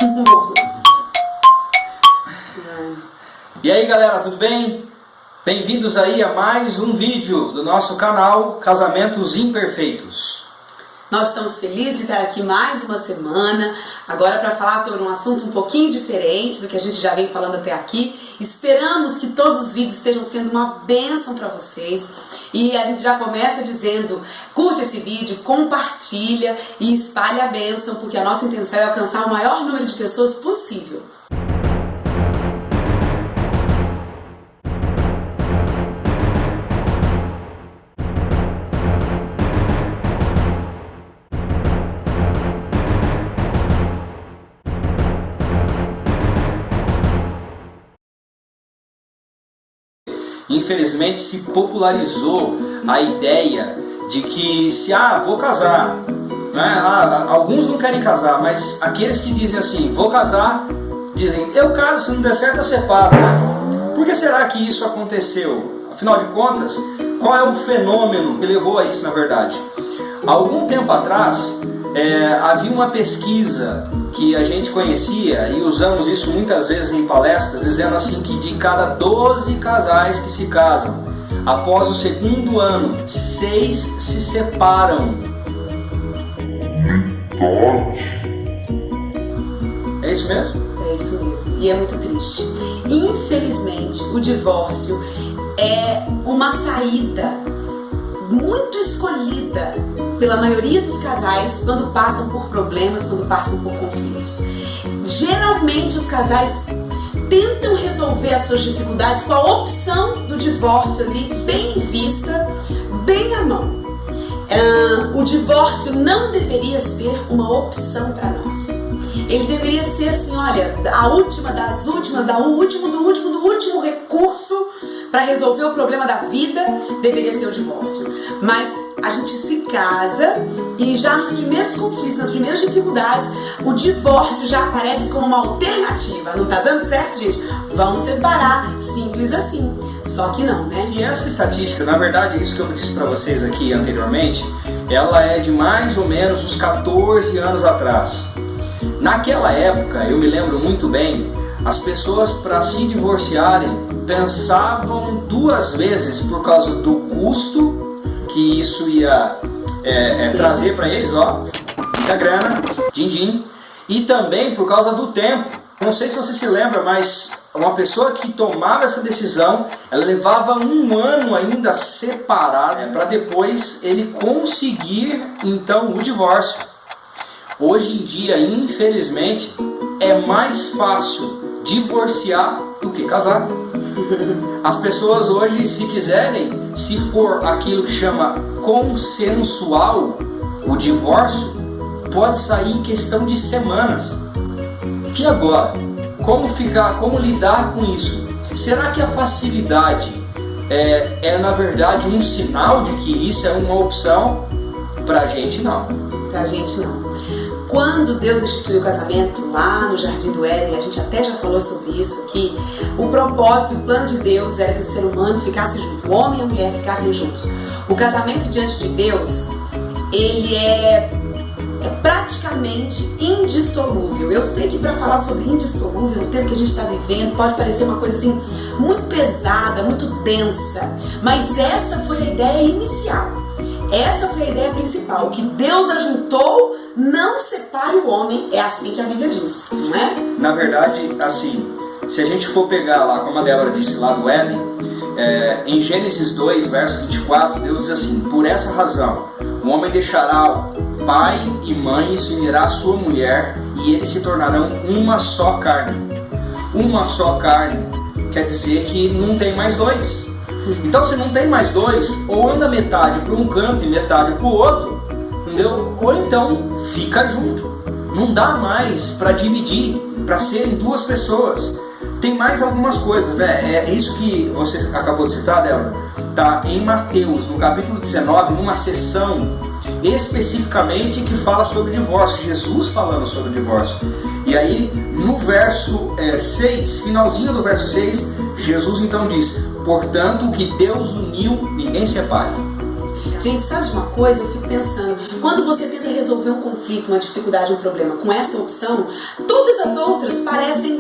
E aí galera, tudo bem? Bem-vindos aí a mais um vídeo do nosso canal Casamentos Imperfeitos. Nós estamos felizes de estar aqui mais uma semana, agora para falar sobre um assunto um pouquinho diferente do que a gente já vem falando até aqui. Esperamos que todos os vídeos estejam sendo uma bênção para vocês. E a gente já começa dizendo, curte esse vídeo, compartilha e espalhe a bênção, porque a nossa intenção é alcançar o maior número de pessoas possível. Infelizmente se popularizou a ideia de que vou casar, né? Alguns não querem casar, mas aqueles que dizem assim, vou casar, dizem, eu caso, se não der certo eu separo. Por que será que isso aconteceu? Afinal de contas, qual é o fenômeno que levou a isso na verdade? Algum tempo atrás, havia uma pesquisa que a gente conhecia e usamos isso muitas vezes em palestras, dizendo assim que de cada 12 casais que se casam, após o segundo ano, 6 se separam. É isso mesmo? É isso mesmo, e é muito triste. Infelizmente, o divórcio é uma saída muito escolhida pela maioria dos casais quando passam por problemas, quando passam por conflitos. Geralmente os casais tentam resolver as suas dificuldades com a opção do divórcio ali bem vista, bem à mão. O divórcio não deveria ser uma opção para nós. Ele deveria ser assim, olha, a última das últimas, do último recurso para resolver o problema da vida deveria ser o divórcio. Mas a gente se casa e já nos primeiros conflitos, nas primeiras dificuldades, o divórcio já aparece como uma alternativa. Não tá dando certo, gente? Vamos separar, simples assim. Só que não, né? E essa estatística, na verdade, isso que eu disse para vocês aqui anteriormente, ela é de mais ou menos uns 14 anos atrás. Naquela época, eu me lembro muito bem, as pessoas para se divorciarem pensavam 2 vezes por causa do custo que isso ia trazer para eles, muita grana, din-din, e também por causa do tempo. Não sei se você se lembra, mas uma pessoa que tomava essa decisão, ela levava 1 ano ainda separada para depois ele conseguir então o divórcio. Hoje em dia, infelizmente, é mais fácil divorciar do que casar. As pessoas hoje, se quiserem, se for aquilo que chama consensual, o divórcio pode sair em questão de semanas. E agora? Como lidar com isso? Será que a facilidade é na verdade um sinal de que isso é uma opção? Pra gente não. Pra gente não. Quando Deus instituiu o casamento lá no Jardim do Éden, a gente até já falou sobre isso aqui, o propósito, o plano de Deus era que o ser humano ficasse junto, o homem e a mulher ficassem juntos. O casamento diante de Deus, ele é praticamente indissolúvel. Eu sei que para falar sobre indissolúvel, no tempo que a gente está vivendo, pode parecer uma coisa assim muito pesada, muito densa, mas essa foi a ideia inicial. Essa foi a ideia principal. O que Deus ajuntou, não separe o homem. É assim que a Bíblia diz, não é? Na verdade, assim, se a gente for pegar lá, como a Débora disse lá do Éden, em Gênesis 2, verso 24, Deus diz assim, por essa razão, o homem deixará pai e mãe e se unirá à sua mulher e eles se tornarão uma só carne. Uma só carne quer dizer que não tem mais 2. Então se não tem mais 2, ou anda metade para um canto e metade para o outro, entendeu? Ou então fica junto. Não dá mais para dividir, para serem 2 pessoas. Tem mais algumas coisas, né? É isso que você acabou de citar, Débora. Tá em Mateus, no capítulo 19, numa sessão especificamente que fala sobre divórcio. Jesus falando sobre divórcio. E aí, no verso 6, finalzinho do verso 6, Jesus então diz, portanto, o que Deus uniu, ninguém separe. Gente, sabe de uma coisa? Eu fico pensando, quando você tenta resolver resolver um conflito, uma dificuldade, um problema com essa opção, todas as outras parecem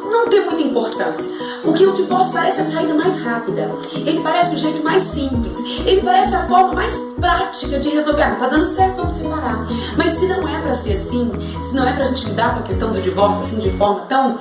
não ter muita importância. Porque o divórcio parece a saída mais rápida, ele parece o jeito mais simples, ele parece a forma mais prática de resolver. Não tá dando certo, vamos separar. Mas se não é para ser assim, se não é pra gente lidar com a questão do divórcio assim de forma tão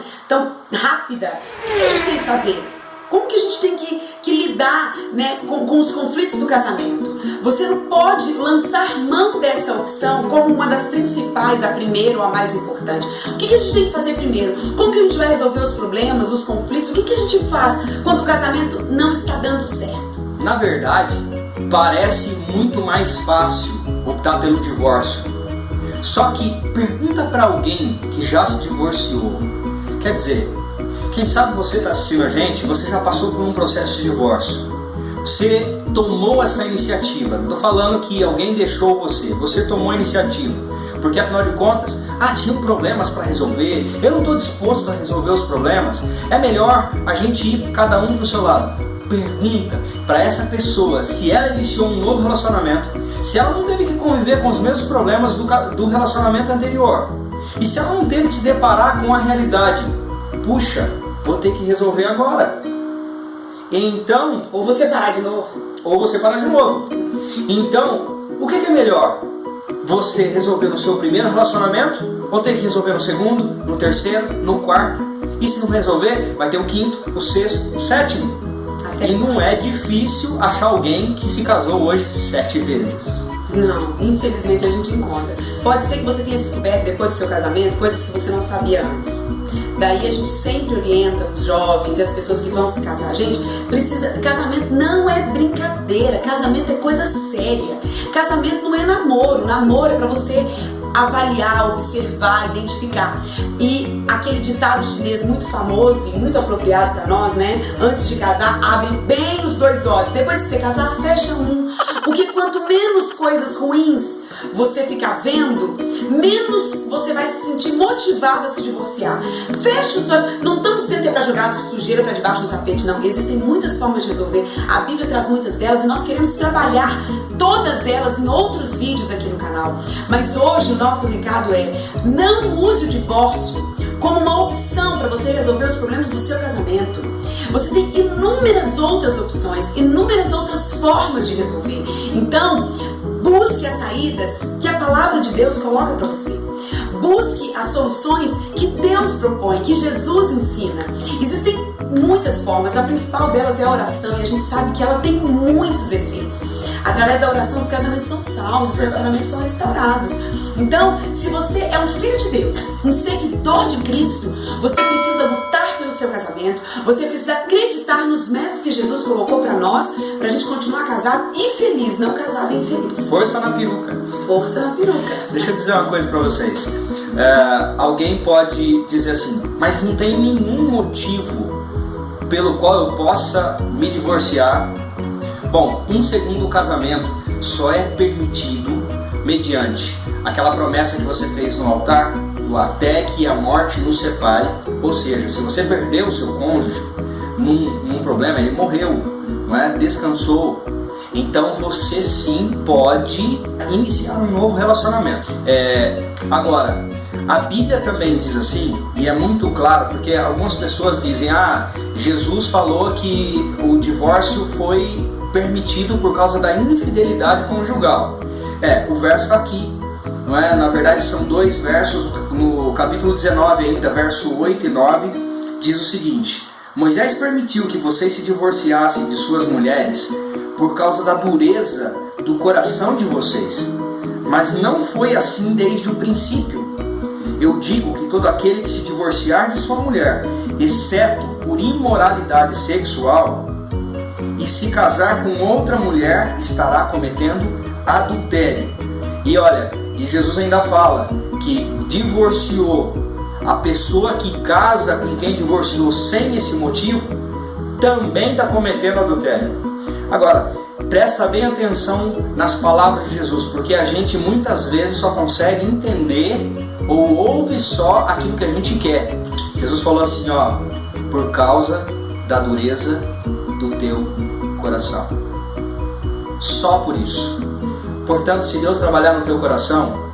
rápida, o que a gente tem que fazer? Como que a gente tem que lidar, né, com os conflitos do casamento? Você não pode lançar mão dessa opção como uma das principais, a primeira ou a mais importante. O que a gente tem que fazer primeiro? Como que a gente vai resolver os problemas, os conflitos? O que a gente faz quando o casamento não está dando certo? Na verdade, parece muito mais fácil optar pelo divórcio. Só que pergunta para alguém que já se divorciou. Quer dizer, quem sabe você está assistindo a gente, você já passou por um processo de divórcio. Você tomou essa iniciativa. Não estou falando que alguém deixou você tomou a iniciativa. Porque afinal de contas, tinham problemas para resolver, eu não estou disposto a resolver os problemas. É melhor a gente ir cada um para o seu lado. Pergunta para essa pessoa se ela iniciou um novo relacionamento, se ela não teve que conviver com os mesmos problemas do relacionamento anterior. E se ela não teve que se deparar com a realidade, puxa, vou ter que resolver agora. Então, ou você parar de novo. Então, o que é melhor? Você resolver no seu primeiro relacionamento, ou ter que resolver no segundo, no terceiro, no quarto? E se não resolver, vai ter o quinto, o sexto, o sétimo. E não é difícil achar alguém que se casou hoje 7 vezes. Não, infelizmente a gente encontra. Pode ser que você tenha descoberto depois do seu casamento coisas que você não sabia antes. Daí a gente sempre orienta os jovens e as pessoas que vão se casar. Gente, casamento não é brincadeira, casamento é coisa séria. Casamento não é namoro, namoro é pra você avaliar, observar, identificar. E aquele ditado chinês muito famoso e muito apropriado para nós, né? Antes de casar, abre bem os 2 olhos. Depois que você casar, fecha um. Porque quanto menos coisas ruins você ficar vendo, menos você vai se sentir motivado a se divorciar. Fecha os olhos. Não estamos dizendo que é para jogar sujeira para debaixo do tapete, não. Existem muitas formas de resolver. A Bíblia traz muitas delas e nós queremos trabalhar todas elas em outros vídeos aqui no canal. Mas hoje o nosso recado é: não use o divórcio como uma opção para você resolver os problemas do seu casamento. Você tem inúmeras outras opções, inúmeras outras formas de resolver. Então, busque as saídas que a palavra de Deus coloca para você. Busque as soluções que Deus propõe, que Jesus ensina. Existem muitas formas, a principal delas é a oração, e a gente sabe que ela tem muitos efeitos. Através da oração, os casamentos são salvos, os relacionamentos são restaurados. Então, se você é um filho de Deus, um seguidor de Cristo, você precisa lutar pelo seu casamento, você precisa acreditar nos métodos que Jesus colocou para nós, pra gente continuar casado e feliz, não casado e infeliz. Força na peruca. Força na peruca. Deixa eu dizer uma coisa para vocês. Alguém pode dizer assim, mas não tem nenhum motivo pelo qual eu possa me divorciar. Bom, um segundo casamento só é permitido mediante aquela promessa que você fez no altar, do até que a morte nos separe. Ou seja, se você perdeu o seu cônjuge num problema, ele morreu, não é? Descansou. Então você sim pode iniciar um novo relacionamento. Agora, a Bíblia também diz assim, e é muito claro, porque algumas pessoas dizem, Jesus falou que o divórcio foi permitido por causa da infidelidade conjugal. O verso está aqui, não é? Na verdade são 2 versos, no capítulo 19 ainda, verso 8 e 9, diz o seguinte: Moisés permitiu que vocês se divorciassem de suas mulheres por causa da dureza do coração de vocês, mas não foi assim desde o princípio. Eu digo que todo aquele que se divorciar de sua mulher, exceto por imoralidade sexual, e se casar com outra mulher, estará cometendo adultério. E olha, e Jesus ainda fala que divorciou, a pessoa que casa com quem divorciou sem esse motivo, também está cometendo adultério. Agora, presta bem atenção nas palavras de Jesus, porque a gente muitas vezes só consegue entender ou ouve só aquilo que a gente quer. Jesus falou assim, por causa da dureza do teu coração. Só por isso. Portanto, se Deus trabalhar no teu coração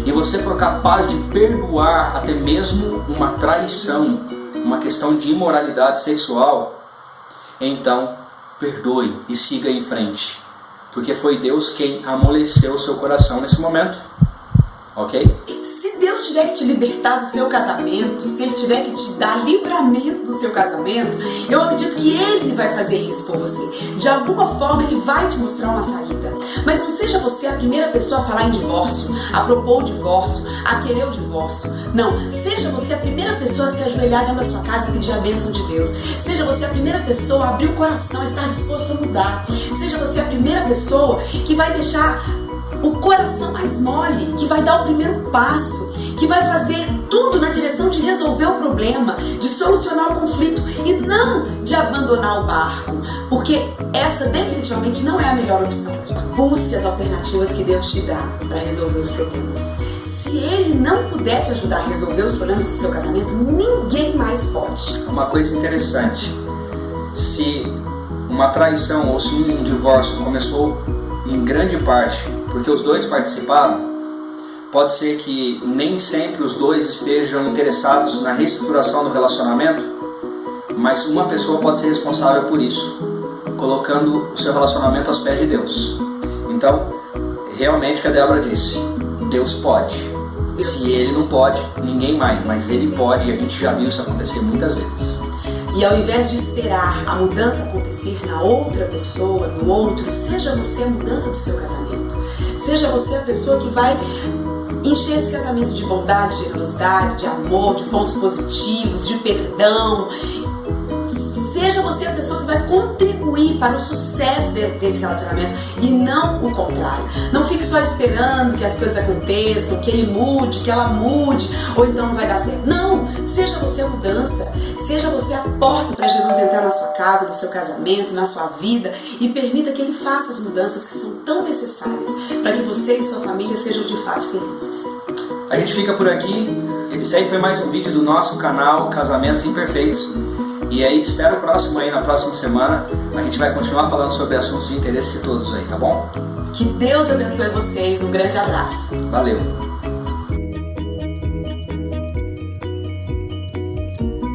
e você for capaz de perdoar até mesmo uma traição, uma questão de imoralidade sexual, então perdoe e siga em frente, porque foi Deus quem amoleceu o seu coração nesse momento, ok? Se Deus tiver que te libertar do seu casamento, se Ele tiver que te dar livramento do seu casamento, eu acredito que Ele vai fazer isso por você. De alguma forma Ele vai te mostrar uma saída. Mas não seja você a primeira pessoa a falar em divórcio, a propor o divórcio, a querer o divórcio. Não, seja você a primeira pessoa a se ajoelhar dentro da sua casa e pedir a bênção de Deus. Seja você a primeira pessoa a abrir o coração, a estar disposto a mudar. Seja você a primeira pessoa que vai deixar o coração mais mole, que vai dar o primeiro passo, que vai fazer tudo na direção de resolver o problema, de solucionar o conflito e não de abandonar o barco, porque essa definitivamente não é a melhor opção. Busque as alternativas que Deus te dá para resolver os problemas. Se Ele não puder te ajudar a resolver os problemas do seu casamento, ninguém mais pode. Uma coisa interessante, se uma traição ou se um divórcio começou em grande parte porque os dois participaram, pode ser que nem sempre os dois estejam interessados na reestruturação do relacionamento, mas uma pessoa pode ser responsável por isso, colocando o seu relacionamento aos pés de Deus. Então, realmente o que a Débora disse, Deus pode. Se Ele não pode, ninguém mais, mas Ele pode, e a gente já viu isso acontecer muitas vezes. E ao invés de esperar a mudança acontecer na outra pessoa, no outro, seja você a mudança do seu casamento. Seja você a pessoa que vai encher esse casamento de bondade, de generosidade, de amor, de pontos positivos, de perdão. Seja você a pessoa que vai contribuir para o sucesso desse relacionamento e não o contrário. Não fique só esperando que as coisas aconteçam, que ele mude, que ela mude, ou então não vai dar certo. Não, seja você a mudança. Seja você a porta para Jesus entrar na sua casa, no seu casamento, na sua vida e permita que Ele faça as mudanças que são tão necessárias para que você e sua família sejam de fato felizes. A gente fica por aqui. Esse aí foi mais um vídeo do nosso canal Casamentos Imperfeitos. E aí espero o próximo aí, na próxima semana. A gente vai continuar falando sobre assuntos de interesse de todos aí, tá bom? Que Deus abençoe vocês. Um grande abraço. Valeu.